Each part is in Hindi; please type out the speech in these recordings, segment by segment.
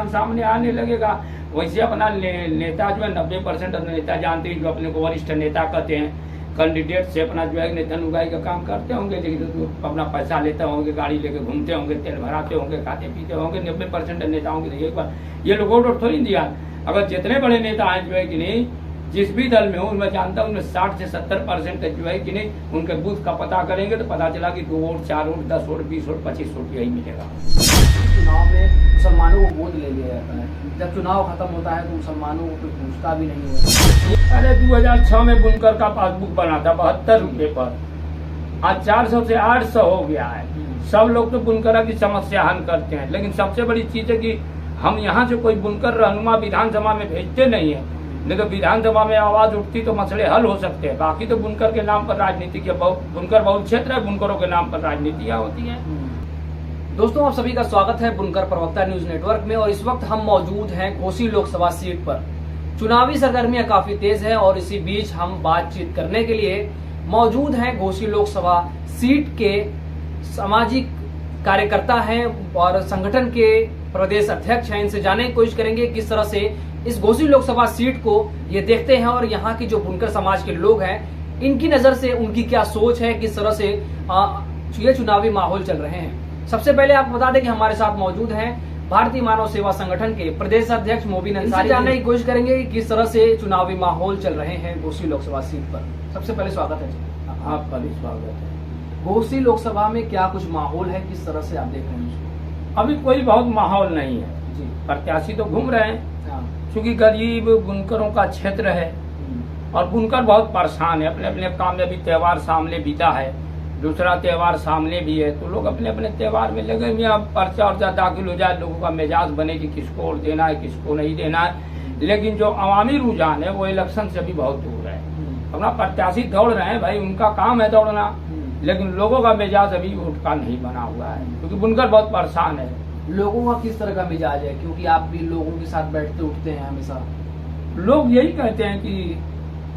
रुझान सामने आने लगेगा। वैसे अपना नेता जो है 90% नेता जानते हैं, जो अपने को वरिष्ठ नेता कहते हैं, कैंडिडेट से अपना जो है धन उगाई का काम करते होंगे, लेकिन तो अपना पैसा लेते होंगे, गाड़ी लेके घूमते होंगे, तेल भराते होंगे, खाते पीते होंगे। 90% नेताओं की एक बार ये लोग वोट थोड़ी दिया। अगर जितने बड़े नेता हैं जो है कि नहीं, जिस भी दल में हूँ मैं जानता हूँ, उनमें 60 से 70% जो है कि नहीं, उनके बूथ का पता करेंगे तो पता चला कि 2 vote, 4 vote, 10 vote, 20 vote, 25 vote यही मिलेगा। चुनाव में मुसलमानों को गोद ले लिया जाता है, जब चुनाव खत्म होता है तो मुसलमानों को कोई पूछता भी नहीं होता। अरे 2006 में बुनकर का पासबुक बना था 72 रुपये पर, आज 400 से 800 हो गया है। सब लोग तो बुनकर की समस्या हल करते हैं, लेकिन सबसे बड़ी चीज है कि हम यहाँ से कोई बुनकर रहनुमा विधानसभा में भेजते नहीं है, नहीं तो विधानसभा में आवाज उठती तो मसले हल हो सकते हैं। बाकी तो बुनकर के नाम पर राजनीति के बुनकर बहुत क्षेत्र है, बुनकरों के नाम पर राजनीतियाँ होती हैं। दोस्तों, आप सभी का स्वागत है बुनकर प्रवक्ता न्यूज नेटवर्क में, और इस वक्त हम मौजूद हैं घोसी लोकसभा सीट पर। चुनावी सरगर्मियां काफी तेज है और इसी बीच हम बातचीत करने के लिए मौजूद हैं घोसी लोकसभा सीट के सामाजिक कार्यकर्ता हैं और संगठन के प्रदेश अध्यक्ष हैं। इनसे जानने की कोशिश करेंगे किस तरह से इस घोसी लोकसभा सीट को ये देखते हैं और यहाँ की जो बुनकर समाज के लोग हैं, इनकी नजर से उनकी क्या सोच है, किस तरह से ये चुनावी माहौल चल रहे हैं। सबसे पहले आपको बता दें कि हमारे साथ मौजूद हैं भारतीय मानव सेवा संगठन के प्रदेश अध्यक्ष मोबिन अंसारी। जानने की कोशिश करेंगे कि किस तरह से चुनावी माहौल चल रहे हैं घोसी लोकसभा सीट पर। सबसे पहले स्वागत है जी। आपका भी स्वागत है। घोसी लोकसभा में क्या कुछ माहौल है, किस तरह से आप देख रहे हैं उसको? अभी कोई बहुत माहौल नहीं है जी। प्रत्याशी तो घूम रहे हैं, हाँ। क्योंकि गरीब बुनकरों का क्षेत्र है और बुनकर बहुत परेशान है। अपने अपने काम में अभी त्योहार सामने बीता है, दूसरा त्योहार सामने भी है, तो लोग अपने अपने त्योहार में लगे हुए। अब पर्चा वर्चा दाखिल हो जाए, लोगों का मिजाज बने कि किसको वोट देना है, किसको नहीं देना है। लेकिन जो अवामी रुझान है वो इलेक्शन से भी बहुत दूर है। अपना प्रत्याशी दौड़ रहे हैं भाई, उनका काम है दौड़ना, लेकिन लोगों का मिजाज अभी वोट का नहीं बना हुआ है, क्योंकि बुनकर बहुत परेशान है। लोगों का किस तरह का मिजाज है, क्योंकि आप भी लोगों के साथ बैठते उठते हैं हमेशा? लोग यही कहते हैं कि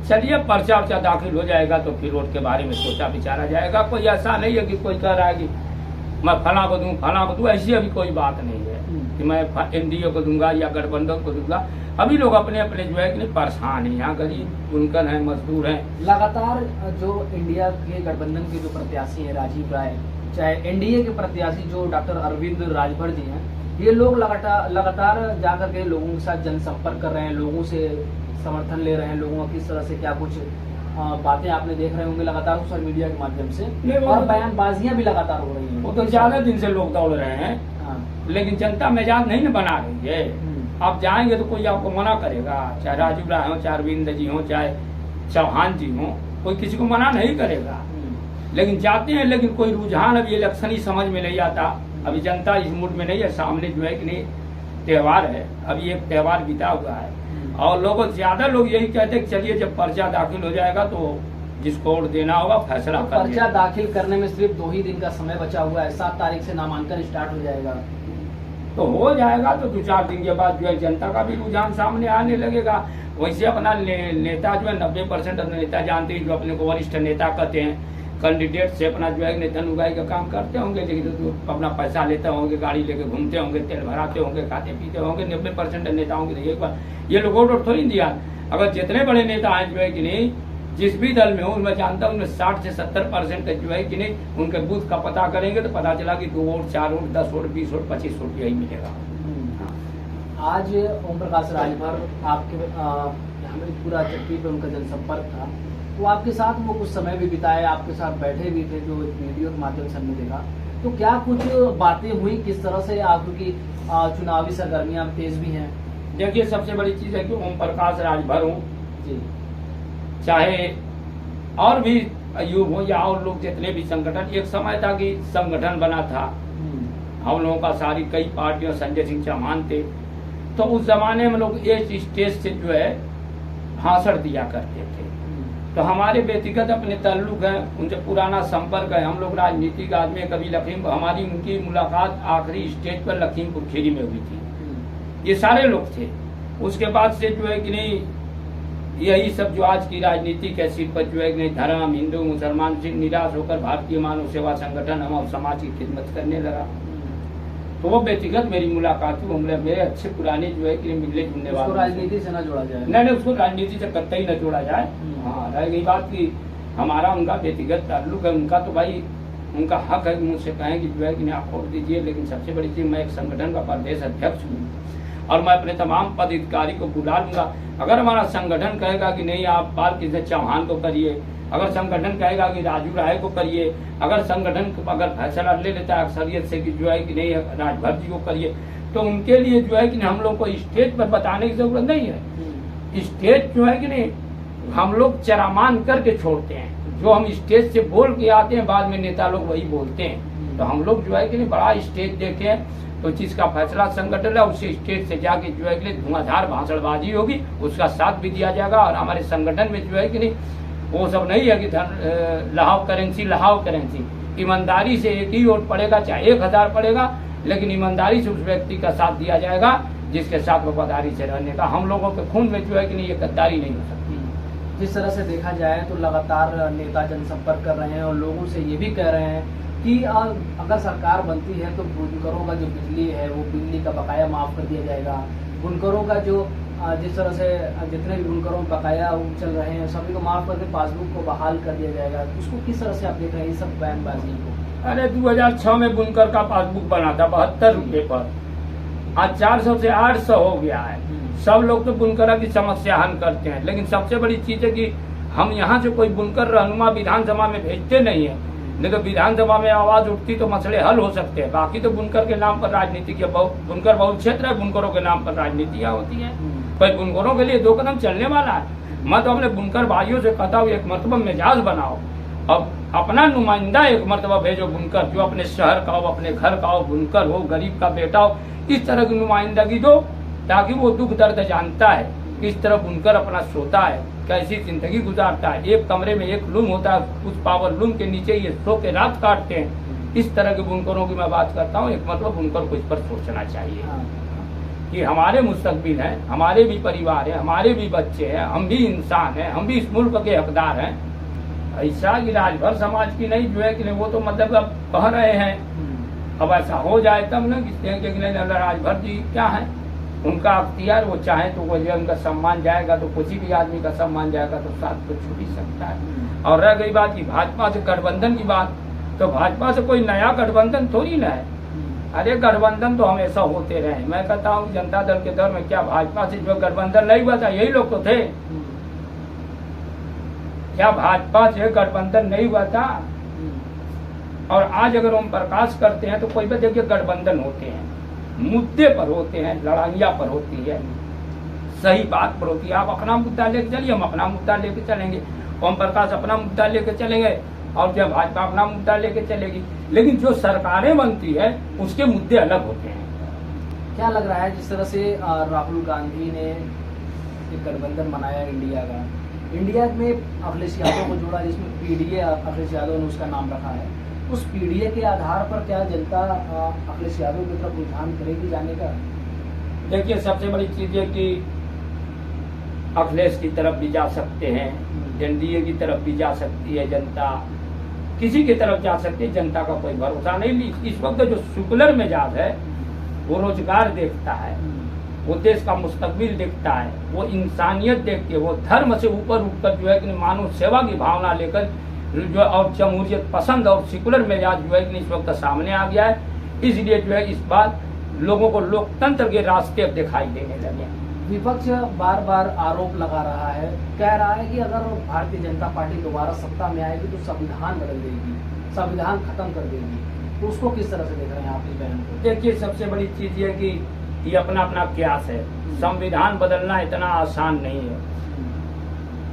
चलिए पर्चा वर्चा दाखिल हो जाएगा तो फिर वोट के बारे में सोचा विचारा जाएगा। कोई ऐसा नहीं है कि कोई कह रहा है कि मैं फला को दूं, फला को दूं, ऐसी अभी कोई बात नहीं है कि मैं एनडीए को दूंगा या गठबंधन को दूंगा। अभी लोग अपने अपने जो है कि परेशान है, यहाँ गरीब बुनकर हैं, मजदूर हैं। लगातार जो इंडिया के गठबंधन के जो प्रत्याशी हैं राजीव राय, चाहे एनडीए के प्रत्याशी जो डॉक्टर अरविंद राजभर जी हैं, ये लोग लगातार जाकर के लोगों के साथ जनसंपर्क कर रहे हैं, लोगों से समर्थन ले रहे हैं। लोगों का किस तरह से क्या कुछ बातें आपने देख रहे होंगे लगातार सोशल मीडिया के माध्यम से, और बयानबाजियां भी लगातार हो रही हैं। वो तो ज्यादा दिन से लोग दौड़ रहे हैं, लेकिन जनता मिजाज नहीं न बना रही है। आप जाएंगे तो कोई आपको मना करेगा, चाहे राजीव राय हो, चाहे अरविंद जी हो, चाहे चौहान जी हो, कोई किसी को मना नहीं करेगा। लेकिन जाते हैं, लेकिन कोई रुझान अभी इलेक्शन ही समझ में नहीं आता। अभी जनता इस मूड में नहीं है। सामने जो है कि नहीं त्योहार है, अभी एक त्योहार बीता हुआ है और लोगों ज्यादा लोग यही कहते हैं कि चलिए जब पर्चा दाखिल हो जाएगा तो जिसको वोट देना होगा फैसला कर। पर्चा दाखिल करने में सिर्फ 2 ही दिन का समय बचा हुआ है, 7 तारीख से नामांकन स्टार्ट हो जाएगा। तो हो जाएगा तो 2-4 दिन के बाद जो है जनता का भी रुझान सामने आने लगेगा। वैसे अपना नेता जो है 90% नेता जानते हैं, जो अपने को वरिष्ठ नेता कहते हैं, कैंडिडेट से अपना जो है धन उगाई का काम करते होंगे, लेकिन तो अपना पैसा लेते होंगे, गाड़ी लेके घूमते होंगे, तेल भराते होंगे, खाते पीते होंगे। 90% नेताओं की एक बार ये लोग वोट थोड़ी दिया। अगर जितने बड़े नेता हैं जो है कि नहीं, जिस भी दल में हूँ मैं जानता हूँ, उनमें 60 से 70% जो है कि नहीं, उनके बूथ का पता करेंगे तो पता चला कि 2 vote, 4 vote, 10 vote, 20 vote, 25 vote यही मिलेगा। आज ओम प्रकाश राजभर आपके हमें पूरा चट्टी पे उनका जनसंपर्क था, तो आपके साथ वो कुछ समय भी बिताए, आपके साथ बैठे भी थे, जो वीडियो के माध्यम से हमने देखा। तो क्या कुछ बातें हुई, किस तरह से आप, क्योंकि चुनावी सरगर्मियां तेज भी हैं? देखिए, सबसे बड़ी चीज है कि ओम प्रकाश राजभर हूँ जी, चाहे और भी अयूब हो या और लोग जितने भी संगठन, एक समय था कि संगठन बना था हम लोगों का, सारी कई पार्टियों, संजय सिंह चौहान थे, तो उस जमाने में लोग इस स्टेज से जो है भाषण दिया करते थे। तो हमारे व्यक्तिगत अपने ताल्लुक है, उनसे पुराना संपर्क है। हम लोग राजनीतिक आदमी, कभी लखीमपुर, हमारी उनकी मुलाकात आखिरी स्टेज पर लखीमपुर खीरी में हुई थी। ये सारे लोग थे। उसके बाद से जो है कि नहीं, यही सब जो आज की राजनीतिक हैसियत पर जो है कि नहीं, धर्म, हिंदू मुसलमान से निराश होकर भारतीय मानव सेवा संगठन हम समाज की खिदमत करने लगा। तो वो व्यक्तिगत मेरी मुलाकात हुई, मेरे अच्छे पुराने जो है कि मिलने जुलने उसको वाले। राजनीति से न जोड़ा जाए। नहीं, उसको राजनीति से कतई न जोड़ा जाए। हाँ, रह गई बात की हमारा उनका व्यक्तिगत ताल्लुक है, उनका तो भाई उनका हक है मुझसे कहें कि जो है कि आप वोट दीजिए। लेकिन सबसे बड़ी चीज, मैं एक संगठन का प्रदेश अध्यक्ष हूँ और मैं अपने तमाम पदाधिकारी को बुला लूंगा। अगर हमारा संगठन कहेगा कि नहीं आप बाल कृष्ण चौहान को करिए, अगर संगठन कहेगा कि राजू राय को करिए, अगर संगठन अगर फैसला ले लेता है अक्सरियत से कि जो है कि नहीं राजभर जी को करिए, तो उनके लिए जो है कि हम लोग को स्टेज पर बताने की जरूरत नहीं है। स्टेज जो है कि नहीं हम लोग चरामान करके छोड़ते हैं, जो हम स्टेज से बोल के आते हैं बाद में नेता लोग वही बोलते हैं। तो हम लोग जो है कि नहीं बड़ा स्टेज देखे, तो जिसका फैसला संगठन है उसे स्टेज से जाके जो है कि धुआंधार भाषणबाजी होगी, उसका साथ भी दिया जाएगा। और हमारे संगठन में जो है कि नहीं वो सब नहीं है कि लहाव करेंसी, ईमानदारी से एक ही वोट पड़ेगा, चाहे 1000 पड़ेगा, लेकिन ईमानदारी से उस व्यक्ति का साथ दिया जाएगा जिसके साथ वफादारी से रहने का। हम लोगों के खून में जो है कि नहीं ये गद्दारी नहीं हो सकती। जिस तरह से देखा जाए तो लगातार नेता जनसंपर्क कर रहे हैं और लोगों से ये भी कह रहे हैं कि अगर सरकार बनती है तो बुनकरों का जो बिजली है वो बिजली का बकाया माफ कर दिया जाएगा। बुनकरों का जो जिस तरह से जितने भी बुनकरों बकाया चल रहे हैं सभी को माफ करके पासबुक को बहाल कर दिया जाएगा। उसको किस तरह से आप देख रहे हैं ये सब बयानबाजी को? अरे 2006 में बुनकर का पासबुक बना था 72 रुपये पर, आज 400 से 800 हो गया है। सब लोग तो बुनकर की समस्या हल करते हैं, लेकिन सबसे बड़ी चीज है कि हम यहाँ से कोई बुनकर रहनुमा विधानसभा में भेजते नहीं है। नहीं तो विधानसभा में आवाज उठती तो मसले हल हो सकते हैं। बाकी तो बुनकर के नाम पर राजनीति की बुनकर बहुत क्षेत्र है, बुनकरों के नाम पर राजनीतियाँ होती है। पर बुनकरों के लिए 2 कदम चलने वाला है। मैं तो अपने बुनकर भाइयों से कहता हूँ एक मरतबा मिजाज बनाओ, अब अपना नुमाइंदा एक मरतबा भेजो बुनकर, जो अपने शहर का हो, अपने घर का हो, बुनकर हो, गरीब का बेटा हो, इस तरह की नुमाइंदगी दो ताकि वो दुख दर्द जानता है, किस तरह बुनकर अपना सोता है, कैसी जिंदगी गुजारता है। एक कमरे में एक लूम होता है, उस पावर लूम के नीचे ये सो के रात काटते हैं। इस तरह के बुनकरों की मैं बात करता हूँ। एक मतलब बुनकर को इस पर सोचना चाहिए कि हमारे मुस्तकबिल हैं, हमारे भी परिवार है, हमारे भी बच्चे हैं, हम भी इंसान हैं, हम भी इस मुल्क के हकदार हैं। ऐसा कि राजभर समाज की नहीं जो है कि नहीं वो तो मतलब अब कह रहे हैं, अब ऐसा हो जाए तब ना कि नहीं राजभर जी क्या है, उनका अख्तियार, वो चाहे तो वो जो उनका सम्मान जाएगा तो किसी भी आदमी का सम्मान जाएगा तो साथ तो छूट ही सकता है। और रह गई बात की भाजपा से गठबंधन की बात, तो भाजपा से कोई नया गठबंधन थोड़ी ना है। अरे गठबंधन तो हमेशा होते रहे। मैं कहता हूँ जनता दल के दौर में क्या भाजपा से जो गठबंधन नहीं हुआ था यही लोग तो थे? क्या भाजपा से गठबंधन नहीं हुआ था? और आज अगर हम प्रकाश करते हैं तो कोई भी देखिए गठबंधन होते हैं, मुद्दे पर होते हैं, लड़ाइयाँ पर होती है, सही बात पर होती है। आप अपना मुद्दा लेके चलिए, हम अपना मुद्दा लेके चलेंगे, ओम प्रकाश अपना मुद्दा लेके चलेंगे और जब भाजपा अपना मुद्दा लेके चलेगी। लेकिन जो सरकारें बनती है उसके मुद्दे अलग होते हैं। क्या लग रहा है जिस तरह से राहुल गांधी ने एक गठबंधन बनाया इंडिया में अखिलेश यादव को जोड़ा, जिसमें पीडीए अखिलेश यादव ने उसका नाम रखा है, उस पीडीए के आधार पर क्या जनता अखिलेश यादव की तरफ रुझान करेगी जाने का? देखिए सबसे बड़ी चीज है कि अखिलेश की तरफ भी जा सकते हैं, एनडीए की तरफ भी जा सकती है जनता, किसी की तरफ जा सकती है। जनता का कोई भरोसा नहीं। इस वक्त जो सेकुलर मिजाज है वो रोजगार देखता है, वो देश का मुस्तकबिल देखता है, वो इंसानियत देखती है, वो धर्म से ऊपर उठकर जो है कि मानव सेवा की भावना लेकर जो और जमहूरियत पसंद और सेकुलर मिजाज जो है कि इस वक्त सामने आ गया है। इसलिए जो है इस बार लोगों को लोकतंत्र के रास्ते अब दिखाई देने लगे। विपक्ष बार बार आरोप लगा रहा है, कह रहा है कि अगर भारतीय जनता पार्टी दोबारा सत्ता में आएगी तो संविधान बदल देगी, संविधान खत्म कर देगी। तो उसको किस तरह से देख रहे हैं आप इस बयान को? देखिए सबसे बड़ी चीज ये कि ये अपना अपना क्यास है। संविधान बदलना इतना आसान नहीं है,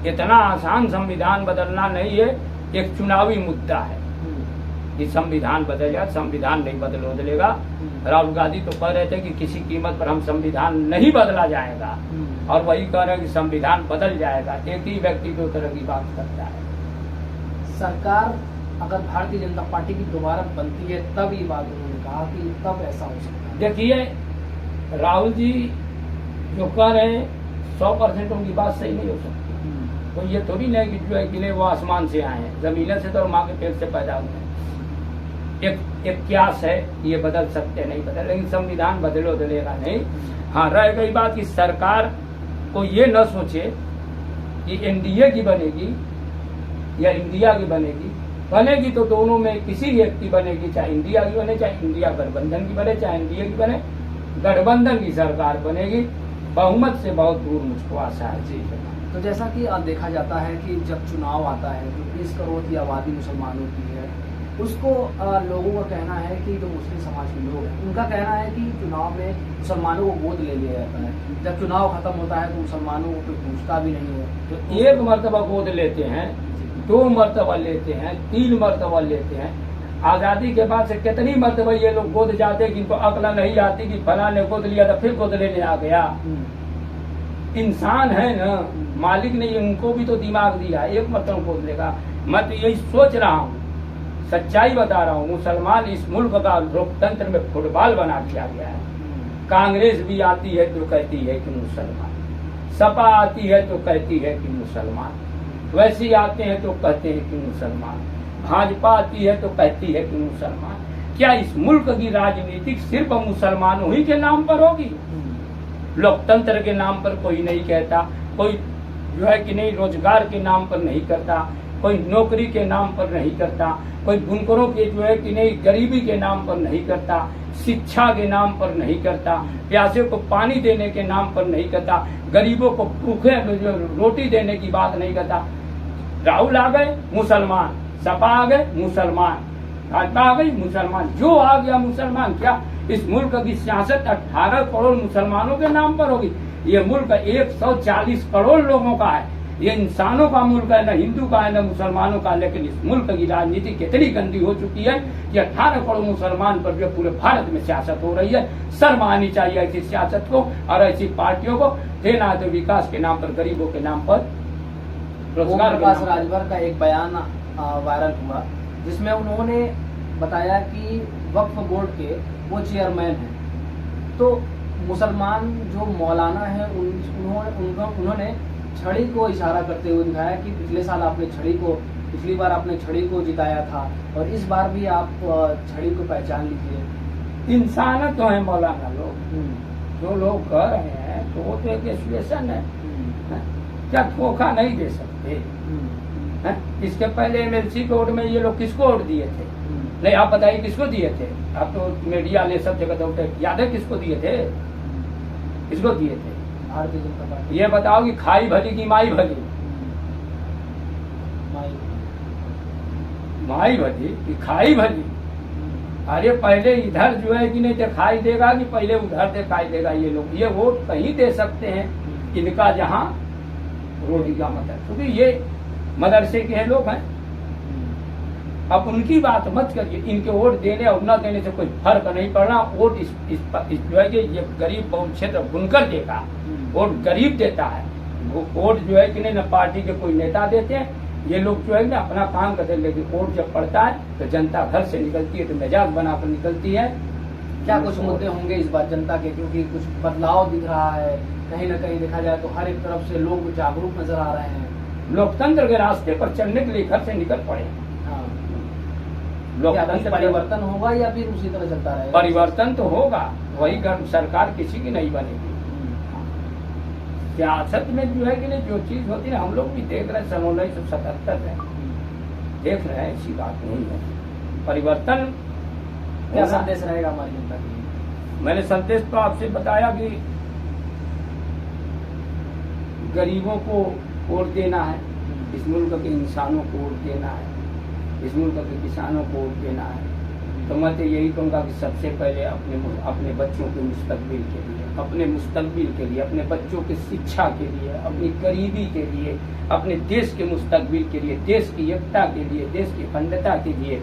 इतना आसान संविधान बदलना नहीं है। एक चुनावी मुद्दा है कि संविधान बदल जाए, संविधान नहीं बदलेगा। राहुल गांधी तो कह रहे थे कि किसी कीमत पर हम संविधान नहीं बदला जाएगा, और वही कह रहे हैं कि संविधान बदल जाएगा। एक ही व्यक्ति दो तरह की बात करता है। सरकार अगर भारतीय जनता पार्टी की दोबारा बनती है तब ये बात उन्होंने कहा कि तब ऐसा हो सकता है। देखिए राहुल जी जो कह रहे हैं 100% उनकी बात सही नहीं हो सकती। तो ये थोड़ी नहीं कि जो है कि वो आसमान से आए हैं, जमीन से तो माँ के पेट से पैदा हुए हैं। एक क्यास है, ये बदल सकते नहीं बदल, लेकिन संविधान बदलेगा नहीं। हाँ, रह गई बात कि सरकार को ये न सोचे कि एनडीए की बनेगी या इंडिया की बनेगी तो दोनों में किसी भी एक की बनेगी, चाहे इंडिया की बने, चाहे इंडिया गठबंधन की बने, चाहे एनडीए की बने, गठबंधन की सरकार बनेगी। बहुमत से बहुत दूर मुझको आशा है जी। तो जैसा कि देखा जाता है कि जब चुनाव आता है तो 20 करोड़ की आबादी मुसलमानों की है, उसको लोगों का कहना है कि जो मुस्लिम समाज के लोग हैं उनका कहना है कि चुनाव में मुसलमानों को गोद ले लिया जाता है, जब चुनाव खत्म होता है तो मुसलमानों को कोई पूछता भी नहीं है। तो एक मर्तबा गोद लेते हैं, 2 मर्तबा लेते हैं, 3 मर्तबा लेते हैं। आजादी के बाद से कितनी मर्तबा ये लोग गोद जाते हैं कि इनको अक्ल नहीं आती कि फला ने गोद लिया था फिर गोद लेने आ गया। इंसान है ना, मालिक ने उनको भी तो दिमाग दिया, एक मर्तबा गोद लेगा। मैं तो यही सोच रहा हूँ, सच्चाई बता रहा हूँ, मुसलमान इस मुल्क का लोकतंत्र में फुटबॉल बना दिया गया है। कांग्रेस भी आती है तो कहती है कि मुसलमान, सपा आती है तो कहती है कि मुसलमान, वैसे आते हैं तो कहते हैं कि मुसलमान, भाजपा आती है तो कहती है कि मुसलमान। क्या इस मुल्क की राजनीति सिर्फ मुसलमानों ही के नाम पर होगी? लोकतंत्र के नाम पर कोई नहीं कहता, कोई जो है कि नहीं रोजगार के नाम पर नहीं करता, कोई नौकरी के नाम पर नहीं करता, कोई बुनकरों के जो है कि नहीं गरीबी के नाम पर नहीं करता, शिक्षा के नाम पर नहीं करता, प्यासे को पानी देने के नाम पर नहीं करता, गरीबों को भूखे रोटी देने की बात नहीं करता। राहुल आ गए मुसलमान, सपा आ गए मुसलमान, भाजपा आ गई मुसलमान, जो आ गया मुसलमान। क्या इस मुल्क की सियासत 18 करोड़ मुसलमानों के नाम पर होगी? ये मुल्क 140 करोड़ लोगों का है, ये इंसानों का मुल्क है, न हिंदू का है न मुसलमानों का। लेकिन इस मुल्क की राजनीति कितनी गंदी हो चुकी है कि 18 करोड़ मुसलमान पर जो पूरे भारत में सियासत हो रही है। शर्म आनी चाहिए ऐसी सियासत को और ऐसी पार्टियों को। देना है तो विकास के नाम पर, गरीबों के नाम पर, रोजगार के नाम पर। राजभर का एक बयान वायरल हुआ जिसमें उन्होंने बताया कि वक्फ बोर्ड के वो चेयरमैन हैं, तो मुसलमान जो मौलाना है उन्होंने छड़ी को इशारा करते हुए दिखाया कि पिछली बार आपने छड़ी को जिताया था और इस बार भी आप छड़ी को पहचान लीजिए। इंसान तो है मौलाना लोग, जो लोग कर रहे हैं तो वो तो एक एसोसिएशन है, क्या धोखा नहीं दे सकते? इसके पहले एमएलसी कोर्ट में ये लोग किसको वोट दिए थे? नहीं, आप बताइए किसको दिए थे? आप तो मीडिया ने सब जगह दौड़े, याद है किसको दिए थे? किसको दिए थे? भारतीय जनता पार्टी। ये बताओ कि खाई भली की माई भली? माई भली कि खाई भली? अरे पहले इधर जो है कि नहीं दिखाई देगा कि पहले उधर दिखाई देगा। ये लोग ये वोट कहीं दे सकते हैं, इनका जहाँ रोटी का मतलब, क्योंकि ये मदरसे के लोग हैं। अब उनकी बात मत करिए, इनके वोट देने और न देने से कोई फर्क नहीं पड़ना। वोट इस जो है कि ये गरीब बहुल क्षेत्र बुनकर देगा, वोट गरीब देता है। वोट जो है कि नहीं न पार्टी के कोई नेता देते हैं, ये लोग जो है ना अपना काम करते हैं। लेकिन वोट जब पड़ता है तो जनता घर से निकलती है तो मिजाज बनाकर निकलती है। क्या कुछ मुद्दे होंगे इस बार जनता के, क्योंकि कुछ बदलाव दिख रहा है, कहीं न कहीं देखा जाए तो हर एक तरफ से लोग जागरूक नजर आ रहे हैं। लोकतंत्र के रास्ते पर चलने के लिए घर से निकल पड़े। लोकतंत्र परिवर्तन होगा या फिर उसी तरह चलता रहेगा? परिवर्तन तो होगा, वही सरकार किसी की नहीं बनेगी। सियासत में जो है कि नहीं जो चीज होती है हम लोग भी देख रहे हैं, सन 1977 में देख रहे हैं, ऐसी बात नहीं है। परिवर्तन क्या संदेश रहेगा हमारी जनता के लिए? मैंने संदेश तो आपसे बताया कि गरीबों को वोट देना है, इस मुल्क के इंसानों को वोट देना है, इस मुल्क के किसानों को वोट देना है। तो मैं तो यही कहूँगा कि सबसे पहले अपने बच्चों के मुस्तकबिल के लिए, अपने मुस्तकबिल के लिए, अपने बच्चों की शिक्षा के लिए, अपनी गरीबी के लिए, अपने देश के मुस्तकबिल के लिए, देश की एकता के लिए, देश की अखंडता के लिए